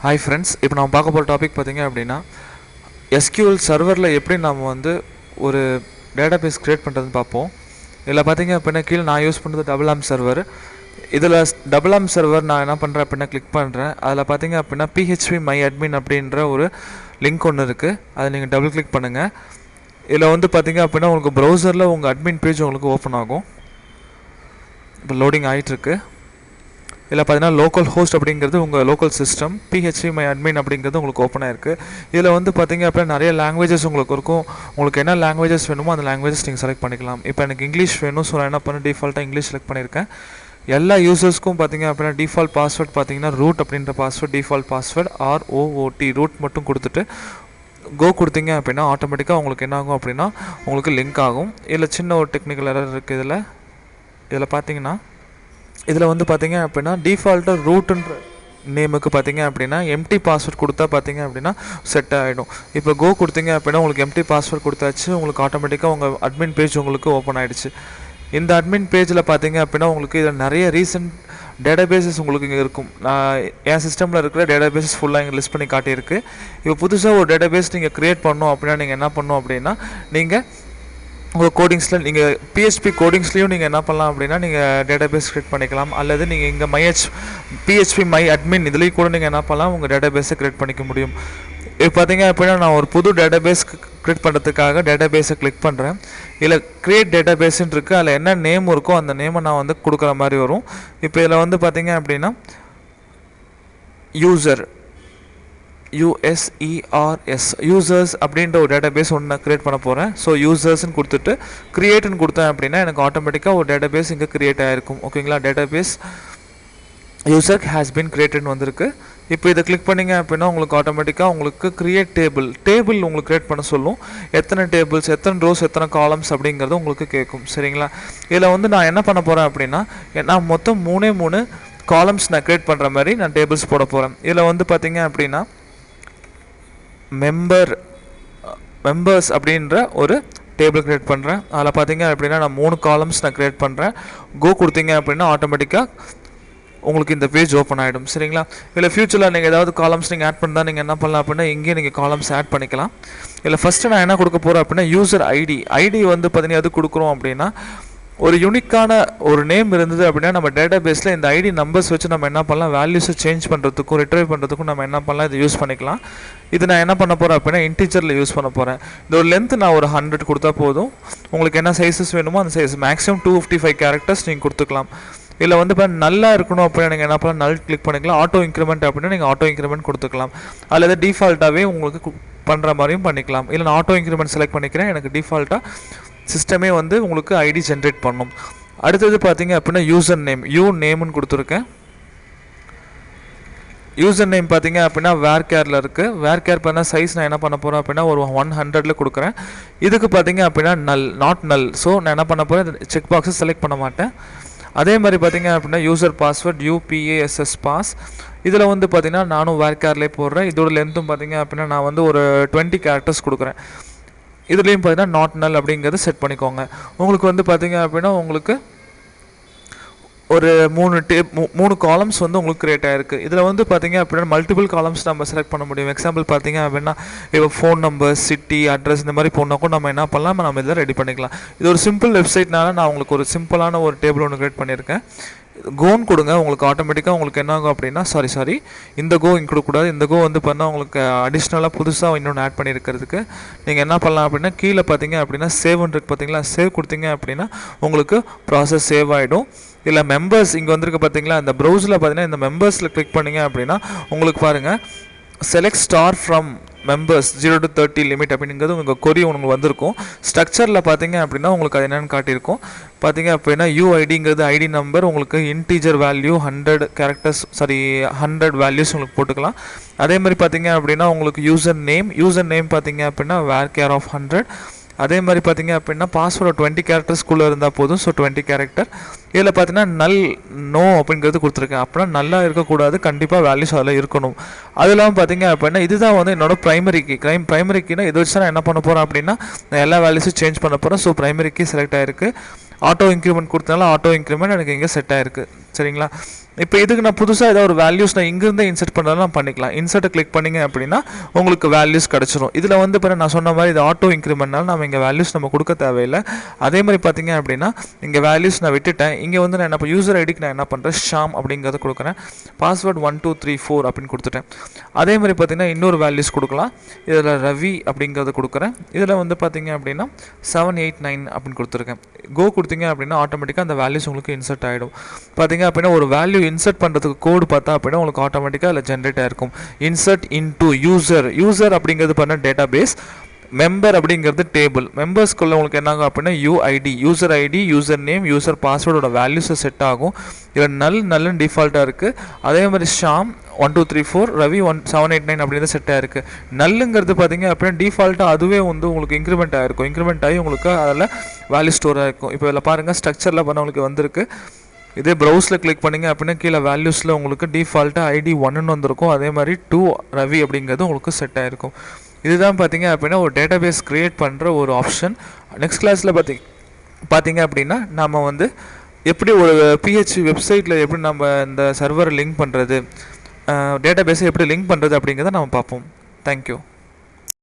Hi friends, இப்போ நம்ம பார்க்க போகிற டாபிக் பார்த்திங்க அப்படின்னா எஸ்கியூஎல் சர்வரில் எப்படி நம்ம வந்து ஒரு டேட்டாபேஸ் க்ரியேட் பண்ணுறதுன்னு பார்ப்போம். இதில் பார்த்திங்க அப்படின்னா கீழே நான் யூஸ் பண்ணுறது டபுள் சர்வர். இதில் டபுள் சர்வர் நான் என்ன பண்ணுறேன் அப்படின்னா கிளிக் பண்ணுறேன். அதில் பார்த்திங்க அப்படின்னா PHP my admin அப்படின்ற ஒரு லிங்க் ஒன்று இருக்குது. அதை நீங்கள் டபுள் கிளிக் பண்ணுங்கள். இதில் வந்து பார்த்திங்க அப்படின்னா உங்களுக்கு ப்ரௌசரில் உங்கள் அட்மின் பேஜ் உங்களுக்கு ஓப்பன் ஆகும். இப்போ லோடிங் ஆகிட்டுருக்கு. இதில் பார்த்தீங்கன்னா லோக்கல் ஹோஸ்ட் அப்படிங்கிறது உங்கள் local system, PHP my admin அப்படிங்கிறது உங்களுக்கு ஓப்பன் ஆகிருக்கு. இதில் வந்து பார்த்திங்க அப்படின்னா நிறைய லாங்குவேஜஸ் உங்களுக்கு இருக்கும். உங்களுக்கு என்ன லாங்குவேஜஸ் வேணுமோ அந்த லாங்குவேஜஸ் நீங்கள் செலக்ட் பண்ணிக்கலாம். இப்போ எனக்கு இங்கிலீஷ் வேணும், ஸோ நான் என்ன பண்ணேன், டிஃபால்ட்டாக இங்கிலீஷ் செலக்ட் பண்ணியிருக்கேன். எல்லா யூசர்ஸ்க்கும் பார்த்திங்க அப்படின்னா டிஃபால்ட் பாஸ்வேர்ட் பார்த்திங்கன்னா ரூட் அப்படின்ற பாஸ்வேர்ட், டிஃபால்ட் பாஸ்வேர்ட் ROOT ரூட் மட்டும் கொடுத்துட்டு கோ கொடுத்தீங்க அப்படின்னா ஆட்டோமேட்டிக்காக உங்களுக்கு என்ன ஆகும் அப்படின்னா உங்களுக்கு லிங்க் ஆகும். இதில் சின்ன ஒரு டெக்னிக்கல் எரர் இருக்குது. இதில் பார்த்தீங்கன்னா இதில் வந்து பார்த்திங்க அப்படின்னா டிஃபால்ட்டாக ரூட்டுன்ற நேமுக்கு பார்த்திங்க அப்படின்னா எம்டி பாஸ்வேர்ட் கொடுத்தா பார்த்திங்க அப்படின்னா செட் ஆகிடும். இப்போ கோ கொடுத்தீங்க அப்படின்னா உங்களுக்கு எம்டி பாஸ்வேர்ட் கொடுத்தாச்சு, உங்களுக்கு ஆட்டோமேட்டிக்காக உங்கள் அட்மின் பேஜ் உங்களுக்கு ஓப்பன் ஆகிடுச்சு. இந்த அட்மின் பேஜில் பார்த்திங்க அப்படின்னா உங்களுக்கு இதில் நிறைய ரீசன்ட் டேட்டாபேஸஸ் உங்களுக்கு இங்கே இருக்கும். நான் என் சிஸ்டமில் இருக்கிற டேட்டாபேஸஸ் ஃபுல்லாக இங்கே லிஸ்ட் பண்ணி காட்டியிருக்கு. இப்போ புதுசாக ஒரு டேட்டாபேஸ் நீங்கள் க்ரியேட் பண்ணணும் அப்படின்னா நீங்கள் என்ன பண்ணணும் அப்படின்னா நீங்கள் உங்கள் கோடிங்ஸில் நீங்கள் PHP கோடிங்ஸ்லேயும் நீங்கள் என்ன பண்ணலாம் அப்படின்னா நீங்கள் டேட்டாபேஸ் க்ரியேட் பண்ணிக்கலாம். அல்லது நீங்கள் இங்கே PHP my admin இதுலேயும் கூட நீங்கள் என்ன பண்ணலாம், உங்கள் டேட்டாபேஸை க்ரியேட் பண்ணிக்க முடியும். இப்போ பார்த்தீங்க அப்படின்னா நான் ஒரு புது டேட்டாபேஸ் க்ரியேட் பண்ணுறதுக்காக டேட்டாபேஸை கிளிக் பண்ணுறேன். இதில் க்ரியேட் டேட்டாபேஸ்ன்னு இருக்குது. அதில் என்ன நேம் இருக்கோ அந்த நேமை நான் வந்து கொடுக்குற மாதிரி வரும். இப்போ இதில் வந்து பார்த்தீங்க அப்படின்னா யூசர்ஸ் அப்படின்ற ஒரு டேட்டாபேஸ் ஒன்று க்ரியேட் பண்ண போகிறேன். ஸோ யூசர்ஸ்ன்னு கொடுத்துட்டு க்ரியேட்னு கொடுத்தேன் அப்படின்னா எனக்கு ஆட்டோமேட்டிக்காக ஒரு டேட்டாபேஸ் இங்கே க்ரியேட் ஆகிருக்கும். ஓகேங்களா, டேட்டாபேஸ் யூசர் ஹேஸ் பின் க்ரியேட்டட்னு வந்திருக்கு. இப்போ இதை கிளிக் பண்ணிங்க அப்படின்னா உங்களுக்கு ஆட்டோமேட்டிக்காக உங்களுக்கு க்ரியேட் டேபிள் உங்களுக்கு க்ரியேட் பண்ண சொல்லும். எத்தனை டேபிள்ஸ், எத்தனை ரோஸ், எத்தனை காலம்ஸ் அப்படிங்கிறது உங்களுக்கு கேட்கும். சரிங்களா, இதில் வந்து நான் என்ன பண்ண போகிறேன் அப்படின்னா நான் மொத்தம் மூணு காலம்ஸ் நான் க்ரியேட் பண்ணுற மாதிரி நான் டேபிள்ஸ் போட போகிறேன். இதில் வந்து பார்த்திங்க அப்படின்னா மெம்பர்ஸ் அப்படின்ற ஒரு டேபிள் க்ரியேட் பண்ணுறேன். அதில் பார்த்தீங்க அப்படின்னா நான் 3 காலம்ஸ் நான் க்ரியேட் பண்ணுறேன். கோ கொடுத்தீங்க அப்படின்னா ஆட்டோமேட்டிக்காக உங்களுக்கு இந்த பேஜ் ஓப்பன் ஆகிடும். சரிங்களா, இல்லை ஃப்யூச்சரில் நீங்கள் ஏதாவது காலம்ஸ் நீங்கள் ஆட் பண்ணால் நீங்கள் என்ன பண்ணலாம் அப்படின்னா இங்கேயே நீங்கள் காலம்ஸ் ஆட் பண்ணிக்கலாம். இல்லை ஃபஸ்ட்டு நான் என்ன கொடுக்க போகிறேன் அப்படின்னா யூசர் ஐடி வந்து பார்த்தீங்கன்னா எது கொடுக்குறோம் அப்படின்னா ஒரு யூனிக்கான ஒரு நேம் இருந்தது அப்படின்னா நம்ம டேட்டாபேஸில் இந்த ஐடி நம்பர்ஸ் வச்சு நம்ம என்ன பண்ணலாம், வேல்யூஸை சேஞ்ச் பண்ணுறதுக்கும் ரிட்ரைவ் பண்ணுறதுக்கும் நம்ம என்ன பண்ணலாம், இது யூஸ் பண்ணிக்கலாம். இது நான் என்ன பண்ண போகிறேன் அப்படின்னா இன்டிஜரில் யூஸ் பண்ண போகிறேன். இந்த ஒரு லென்த்து நான் ஒரு 100 கொடுத்தா போதும். உங்களுக்கு என்ன சைஸஸ் வேணுமோ அந்த சைஸ் மேக்ஸிமம் 255 கேரக்டர்ஸ் நீங்கள் கொடுத்துக்கலாம். இதில் வந்து இப்போ நல்லா இருக்கணும் அப்படின்னா நீங்கள் என்ன பண்ணலாம், நல் கிளிக் பண்ணிக்கலாம். ஆட்டோ இன்க்ரிமெண்ட் அப்படின்னா நீங்கள் ஆட்டோ இன்க்ரிமெண்ட் கொடுத்துக்கலாம். அல்லது டிஃபால்ட்டாகவே உங்களுக்கு பண்ணுற மாதிரியும் பண்ணிக்கலாம். இல்லை நான் ஆட்டோ இன்க்ரிமெண்ட் செலக்ட் பண்ணிக்கிறேன். எனக்கு டிஃபால்ட்டாக சிஸ்டமே வந்து உங்களுக்கு ஐடி ஜென்ரேட் பண்ணும். அடுத்தது பார்த்தீங்க அப்படின்னா யூசர் நேம்னு கொடுத்துருக்கேன். யூசர் நேம் பார்த்தீங்க அப்படின்னா வேர்கேரில் இருக்குது. வேர்கேர் பண்ண சைஸ் நான் என்ன பண்ண போகிறேன் அப்படின்னா ஒரு 100 கொடுக்குறேன். இதுக்கு பார்த்தீங்க அப்படின்னா நாட் நல். ஸோ நான் என்ன பண்ண போகிறேன், செக் பாக்ஸை செலக்ட் பண்ண மாட்டேன். அதே மாதிரி பார்த்தீங்க அப்படின்னா யூசர் பாஸ்வேர்ட் UPASS பாஸ். இதில் வந்து பார்த்தீங்கன்னா நானும் வேர்கேர்லேயே போடுறேன். இதோட லென்த்தும் பார்த்தீங்க அப்படின்னா நான் வந்து ஒரு 20 கேரக்டர்ஸ் கொடுக்குறேன். இதுலேயும் பார்த்தீங்கன்னா நாட் நல் அப்படிங்கிறது செட் பண்ணிக்கோங்க. உங்களுக்கு வந்து பார்த்தீங்க அப்படின்னா உங்களுக்கு ஒரு 3 காலம்ஸ் வந்து உங்களுக்கு க்ரியேட் ஆகிருக்கு. இதில் வந்து பார்த்தீங்க அப்படின்னா மல்டிபிள் காலம்ஸ் நம்ம செலக்ட் பண்ண முடியும். எக்ஸாம்பிள் பார்த்தீங்க அப்படின்னா இப்போ ஃபோன் நம்பர், சிட்டி, அட்ரஸ் இந்த மாதிரி போனால் கூட நம்ம என்ன பண்ணலாம், நம்ம இதில் ரெடி பண்ணிக்கலாம். இது ஒரு சிம்பிள் வெப்சைட்னால நான் உங்களுக்கு ஒரு சிம்பிளான ஒரு டேபிள் ஒன்று க்ரியேட் பண்ணியிருக்கேன். கோன்னு கொடுங்க, உங்களுக்கு ஆட்டோமேட்டிக்காக உங்களுக்கு என்ன ஆகும் அப்படின்னா சாரி இந்த கோ இங்கே கொடுக்கக்கூடாது. இந்த கோ வந்து பண்ணால் உங்களுக்கு அடிஷ்னலாக புதுசாக இன்னொன்று ஆட் பண்ணியிருக்கிறதுக்கு நீங்கள் என்ன பண்ணலாம் அப்படின்னா கீழே பார்த்தீங்க அப்படின்னா சேவ்னு இருக்குது பார்த்தீங்களா, சேவ் கொடுத்தீங்க அப்படின்னா உங்களுக்கு ப்ராசஸ் சேவ் ஆகிடும். இல்லை மெம்பர்ஸ் இங்கே வந்துருக்கு பார்த்தீங்களா, இந்த ப்ரௌசரில் பார்த்தீங்கன்னா இந்த மெம்பர்ஸில் கிளிக் பண்ணிங்க அப்படின்னா உங்களுக்கு பாருங்கள் select star from members 0 to 30 limit அப்படிங்கிறது உங்கள் கொரி உங்களுக்கு வந்திருக்கும். ஸ்ட்ரக்சரில் பார்த்தீங்க அப்படின்னா உங்களுக்கு அது என்னென்னு காட்டியிருக்கும். பார்த்தீங்க அப்படின்னா UIDங்கிறது ஐடி நம்பர், உங்களுக்கு இன்டீஜர் வேல்யூ 100 வேல்யூஸ் உங்களுக்கு போட்டுக்கலாம். அதே மாதிரி பார்த்தீங்க அப்படின்னா உங்களுக்கு யூசர் நேம் பார்த்தீங்க அப்படின்னா வேர்கேர் ஆஃப் 100. அதே மாதிரி பார்த்தீங்க அப்படின்னா பாஸ்வேர்டு 20 கேரக்டர்ஸ்குள்ளே இருந்தால் போதும். So 20 character. இதில் பார்த்தீங்கன்னா நோ அப்படிங்கிறது கொடுத்துருக்கேன். அப்படின்னா நல்லா இருக்கக்கூடாது, கண்டிப்பாக வேல்யூஸ் அதில் இருக்கணும். அது இல்லாமல் பார்த்தீங்க அப்படின்னா இதுதான் வந்து என்னோட ப்ரைமரி கீனா இதை வச்சு நான் என்ன பண்ண போகிறேன் அப்படின்னா நான் எல்லா வேல்யூஸும் சேஞ்ச் பண்ண போகிறேன். ஸோ ப்ரைமரி கீ செலக்ட் ஆகிருக்கு. ஆட்டோ இன்க்ரிமெண்ட் கொடுத்தனால ஆட்டோ இன்க்ரிமெண்ட் எனக்கு இங்கே செட் ஆகிருக்கு. சரிங்களா? இப்போ இதுக்கு நான் புதுசாக ஏதாவது ஒரு வேல்யூஸ் நான் இங்கேருந்தே இன்சர்ட் பண்ணுறதுலாம் பண்ணிக்கலாம். இன்சர்ட்டை கிளிக் பண்ணிங்க அப்படின்னா உங்களுக்கு வேல்யூஸ் கிடச்சிரும். இதில் வந்து இப்போ நான் சொன்ன மாதிரி இது ஆட்டோ இன்க்ரிமெண்ட்னால நம்ம இங்கே வேல்யூஸ் நம்ம கொடுக்க தேவையில்லை. அதே மாதிரி பார்த்தீங்க அப்படின்னா இங்கே வேல்யூஸ் நான் விட்டுட்டேன். இங்கே வந்து நான் இப்போ யூசர் ஐடிக்கு நான் என்ன பண்ணுறேன், ஷாம் அப்படிங்கிறத கொடுக்குறேன். பாஸ்வேர்ட் 1234 அப்படின்னு கொடுத்துட்டேன். அதே மாதிரி பார்த்தீங்கன்னா இன்னொரு வேல்யூஸ் கொடுக்கலாம். இதில் ரவி அப்படிங்கிறத கொடுக்குறேன். இதில் வந்து பார்த்தீங்க அப்படின்னா 789 அப்படின்னு கொடுத்துருக்கேன். கோ கொடுத்தீங்க அப்படின்னா ஆட்டோமேட்டிக்காக அந்த வேல்யூஸ் உங்களுக்கு இன்சர்ட் ஆகிடும். பார்த்தீங்க அப்படின்னா ஒரு வேல்யூ இன்சர்ட் பண்ணுறதுக்கு கோடு பார்த்தா அப்படின்னா உங்களுக்கு ஆட்டோமேட்டிக்காக அதில் ஜென்ரேட் ஆகிருக்கும். இன்சர்ட் இன்டு யூசர் அப்படிங்கிறது பண்ண டேட்டா பேஸ், மெம்பர் அப்படிங்கிறது டேபிள். மெம்பர்ஸ்குள்ளே உங்களுக்கு என்னாகும் அப்படின்னா UID, user ID, user name, user பாஸ்வேர்டோட வேல்யூஸை செட் ஆகும். இதில் நல்ல டிஃபால்ட்டாக இருக்குது. அதே மாதிரி ஷாம் 1234, ரவி 789 அப்படிங்கிறது செட் ஆகிருக்கு. நல்லுங்கிறது பார்த்தீங்க அப்படின்னா டிஃபால்ட்டாக அதுவே வந்து உங்களுக்கு இன்க்ரிமெண்ட் ஆகிருக்கும். இன்க்ரிமெண்ட் ஆகி உங்களுக்கு அதில் வேல்யூ ஸ்டோர் ஆகிருக்கும். இப்போ இதில் பாருங்கள் ஸ்ட்ரக்சரில் பண்ண உங்களுக்கு வந்திருக்கு. இதே ப்ரௌஸில் கிளிக் பண்ணிங்க அப்படின்னா கீழே வேல்யூஸில் உங்களுக்கு டிஃபால்ட்டாக ஐடி 1ன்னு வந்திருக்கும். அதே மாதிரி 2 ரவி அப்படிங்கிறது உங்களுக்கு செட் ஆகிருக்கும். இதுதான் பார்த்தீங்க அப்படின்னா ஒரு டேட்டாபேஸ் க்ரியேட் பண்ணுற ஒரு ஆப்ஷன். நெக்ஸ்ட் கிளாஸில் பார்த்தீங்க அப்படின்னா நம்ம வந்து எப்படி ஒரு பிஹெச்பி வெப்சைட்டில் எப்படி நம்ம இந்த சர்வரை லிங்க் பண்ணுறது, டேட்டாபேஸை எப்படி லிங்க் பண்ணுறது அப்படிங்கிறத நம்ம பார்ப்போம். தேங்க்யூ.